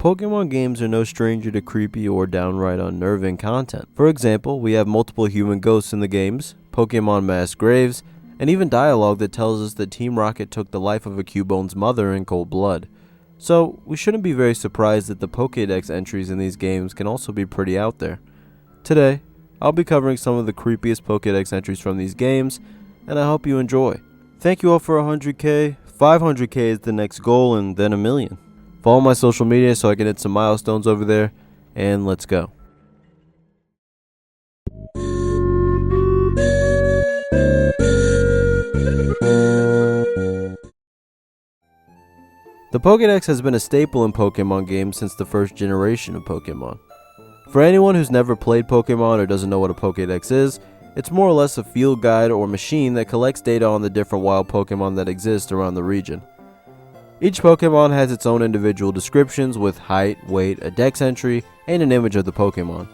Pokemon games are no stranger to creepy or downright unnerving content. For example, we have multiple human ghosts in the games, Pokemon mass graves, and even dialogue that tells us that Team Rocket took the life of a Cubone's mother in cold blood. So, we shouldn't be very surprised that the Pokédex entries in these games can also be pretty out there. Today, I'll be covering some of the creepiest Pokédex entries from these games, and I hope you enjoy. Thank you all for 100k, 500k is the next goal, and then 1 million. Follow my social media so I can hit some milestones over there, and let's go. The Pokédex has been a staple in Pokemon games since the first generation of Pokemon. For anyone who's never played Pokemon or doesn't know what a Pokédex is, it's more or less a field guide or machine that collects data on the different wild Pokemon that exist around the region. Each Pokemon has its own individual descriptions with height, weight, a dex entry, and an image of the Pokemon.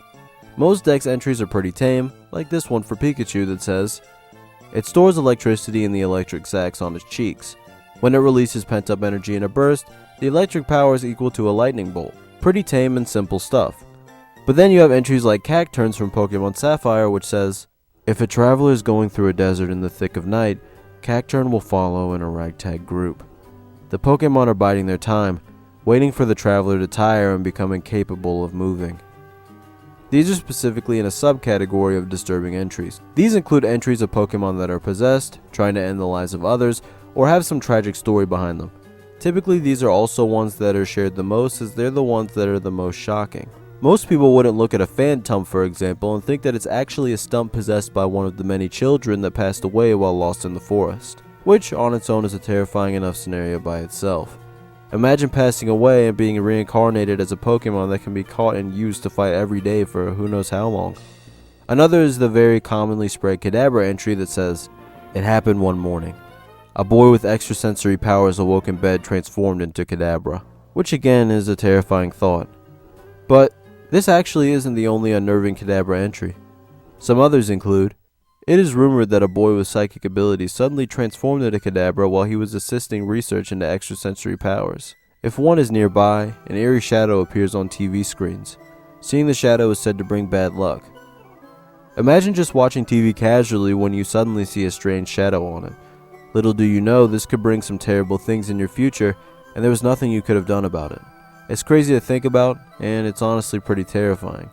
Most dex entries are pretty tame, like this one for Pikachu that says, "It stores electricity in the electric sacs on its cheeks. When it releases pent-up energy in a burst, the electric power is equal to a lightning bolt." Pretty tame and simple stuff. But then you have entries like Cacturns from Pokemon Sapphire which says, "If a traveler is going through a desert in the thick of night, Cacturn will follow in a ragtag group." The Pokemon are biding their time, waiting for the traveler to tire and become incapable of moving. These are specifically in a subcategory of disturbing entries. These include entries of Pokemon that are possessed, trying to end the lives of others, or have some tragic story behind them. Typically these are also ones that are shared the most as they're the ones that are the most shocking. Most people wouldn't look at a Phantump, for example, and think that it's actually a stump possessed by one of the many children that passed away while lost in the forest, which on its own is a terrifying enough scenario by itself. Imagine passing away and being reincarnated as a Pokemon that can be caught and used to fight every day for who knows how long. Another is the very commonly spread Kadabra entry that says, "It happened one morning. A boy with extrasensory powers awoke in bed transformed into Kadabra," which again is a terrifying thought. But this actually isn't the only unnerving Kadabra entry. Some others include, "It is rumored that a boy with psychic abilities suddenly transformed into Kadabra while he was assisting research into extrasensory powers. If one is nearby, an eerie shadow appears on TV screens. Seeing the shadow is said to bring bad luck." Imagine just watching TV casually when you suddenly see a strange shadow on it. Little do you know, this could bring some terrible things in your future, and there was nothing you could have done about it. It's crazy to think about, and it's honestly pretty terrifying.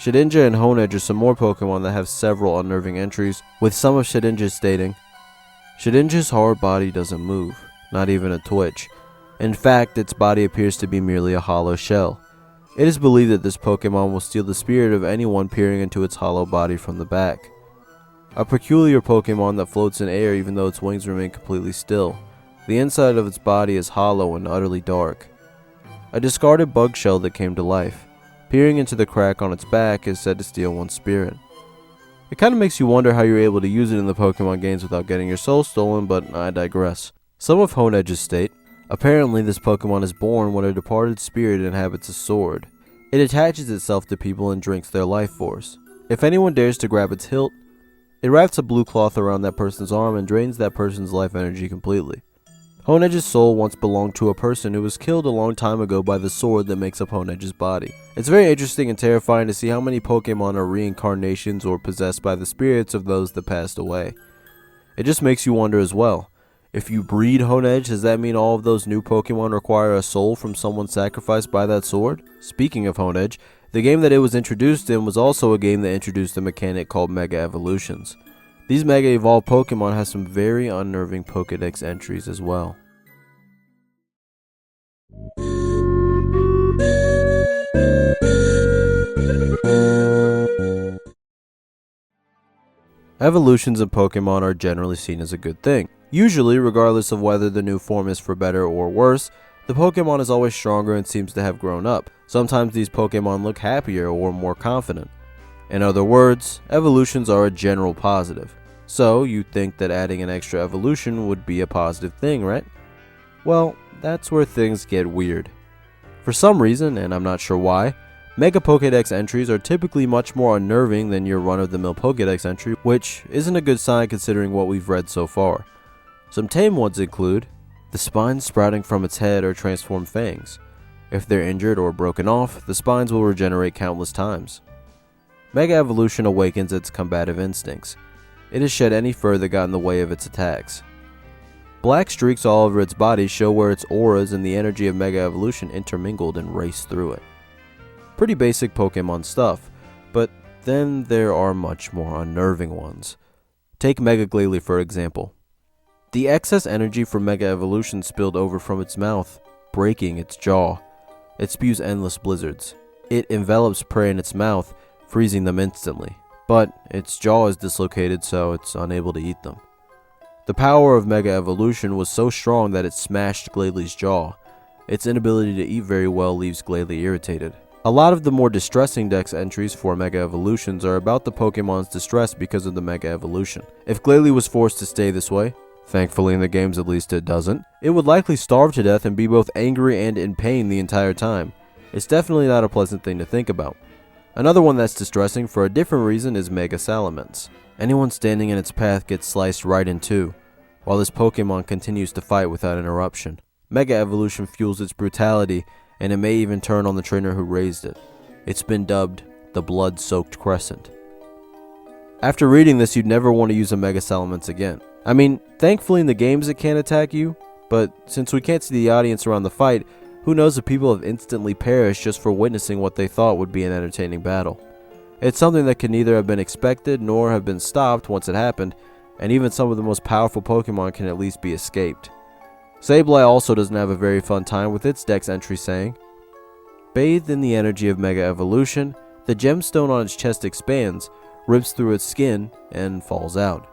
Shedinja and Honedge are some more Pokemon that have several unnerving entries, with some of Shedinja stating, "Shedinja's hard body doesn't move, not even a twitch. In fact, its body appears to be merely a hollow shell. It is believed that this Pokemon will steal the spirit of anyone peering into its hollow body from the back. A peculiar Pokemon that floats in air even though its wings remain completely still. The inside of its body is hollow and utterly dark. A discarded bug shell that came to life. Peering into the crack on its back is said to steal one's spirit." It kind of makes you wonder how you're able to use it in the Pokemon games without getting your soul stolen, but I digress. Some of Honedge's state, "Apparently this Pokemon is born when a departed spirit inhabits a sword. It attaches itself to people and drinks their life force. If anyone dares to grab its hilt, it wraps a blue cloth around that person's arm and drains that person's life energy completely." Honedge's soul once belonged to a person who was killed a long time ago by the sword that makes up Honedge's body. It's very interesting and terrifying to see how many Pokemon are reincarnations or possessed by the spirits of those that passed away. It just makes you wonder as well, if you breed Honedge, does that mean all of those new Pokemon require a soul from someone sacrificed by that sword? Speaking of Honedge, the game that it was introduced in was also a game that introduced a mechanic called Mega Evolutions. These Mega Evolved Pokemon have some very unnerving Pokedex entries as well. Evolutions in Pokemon are generally seen as a good thing. Usually, regardless of whether the new form is for better or worse, the Pokemon is always stronger and seems to have grown up. Sometimes these Pokemon look happier or more confident. In other words, evolutions are a general positive. So, you'd think that adding an extra evolution would be a positive thing, right? Well, that's where things get weird. For some reason, and I'm not sure why, Mega Pokedex entries are typically much more unnerving than your run-of-the-mill Pokedex entry, which isn't a good sign considering what we've read so far. Some tame ones include the spines sprouting from its head or transformed fangs. If they're injured or broken off, the spines will regenerate countless times. Mega Evolution awakens its combative instincts. It has shed any fur that got in the way of its attacks. Black streaks all over its body show where its auras and the energy of Mega Evolution intermingled and raced through it. Pretty basic Pokemon stuff, but then there are much more unnerving ones. Take Mega Glalie for example. The excess energy from Mega Evolution spilled over from its mouth, breaking its jaw. It spews endless blizzards. It envelops prey in its mouth, freezing them instantly. But its jaw is dislocated, so it's unable to eat them. The power of Mega Evolution was so strong that it smashed Glalie's jaw. Its inability to eat very well leaves Glalie irritated. A lot of the more distressing Dex entries for Mega Evolutions are about the Pokemon's distress because of the Mega Evolution. If Glalie was forced to stay this way, thankfully in the games at least it doesn't, it would likely starve to death and be both angry and in pain the entire time. It's definitely not a pleasant thing to think about. Another one that's distressing for a different reason is Mega Salamence. Anyone standing in its path gets sliced right in two, while this Pokemon continues to fight without interruption. Mega Evolution fuels its brutality, and it may even turn on the trainer who raised it. It's been dubbed the Blood-Soaked Crescent. After reading this, you'd never want to use a Mega Salamence again. I mean, thankfully in the games it can't attack you, but since we can't see the audience around the fight, who knows if people have instantly perished just for witnessing what they thought would be an entertaining battle. It's something that can neither have been expected nor have been stopped once it happened, and even some of the most powerful Pokemon can at least be escaped. Sableye also doesn't have a very fun time with its Dex entry saying, "Bathed in the energy of Mega Evolution, the gemstone on its chest expands, rips through its skin, and falls out."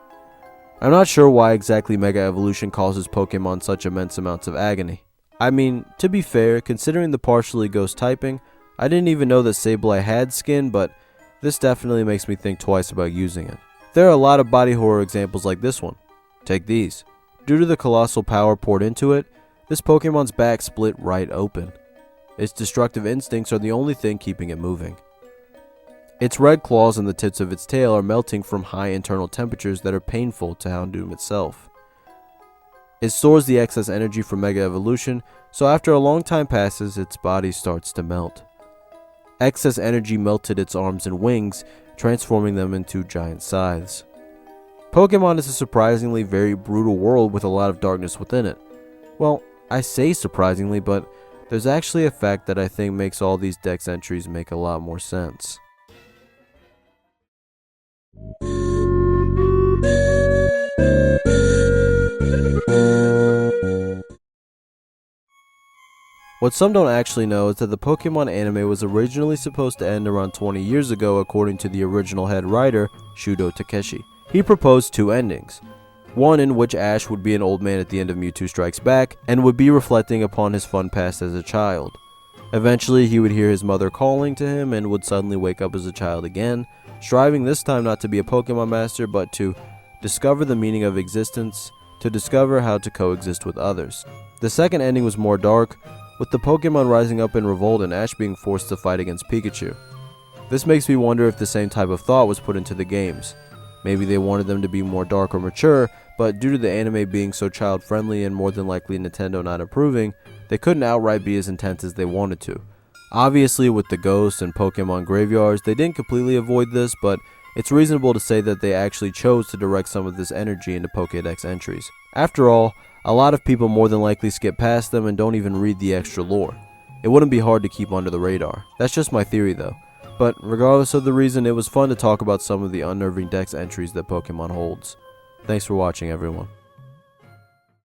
I'm not sure why exactly Mega Evolution causes Pokemon such immense amounts of agony. I mean, to be fair, considering the partially ghost typing, I didn't even know that Sableye had skin, but this definitely makes me think twice about using it. There are a lot of body horror examples like this one. Take these. Due to the colossal power poured into it, this Pokemon's back split right open. Its destructive instincts are the only thing keeping it moving. Its red claws and the tips of its tail are melting from high internal temperatures that are painful to Houndoom itself. It stores the excess energy from Mega Evolution, so after a long time passes, its body starts to melt. Excess energy melted its arms and wings, transforming them into giant scythes. Pokemon is a surprisingly very brutal world with a lot of darkness within it. Well, I say surprisingly, but there's actually a fact that I think makes all these Dex entries make a lot more sense. What some don't actually know is that the Pokemon anime was originally supposed to end around 20 years ago according to the original head writer, Shudo Takeshi. He proposed two endings. One in which Ash would be an old man at the end of Mewtwo Strikes Back and would be reflecting upon his fun past as a child. Eventually he would hear his mother calling to him and would suddenly wake up as a child again, striving this time not to be a Pokemon master but to discover the meaning of existence, to discover how to coexist with others. The second ending was more dark, with the Pokemon rising up in revolt and Ash being forced to fight against Pikachu. This makes me wonder if the same type of thought was put into the games. Maybe they wanted them to be more dark or mature, but due to the anime being so child-friendly and more than likely Nintendo not approving, they couldn't outright be as intense as they wanted to. Obviously, with the ghosts and Pokemon graveyards, they didn't completely avoid this, but it's reasonable to say that they actually chose to direct some of this energy into Pokédex entries. After all, a lot of people more than likely skip past them and don't even read the extra lore. It wouldn't be hard to keep under the radar. That's just my theory though. But regardless of the reason, it was fun to talk about some of the unnerving Dex entries that Pokemon holds. Thanks for watching everyone.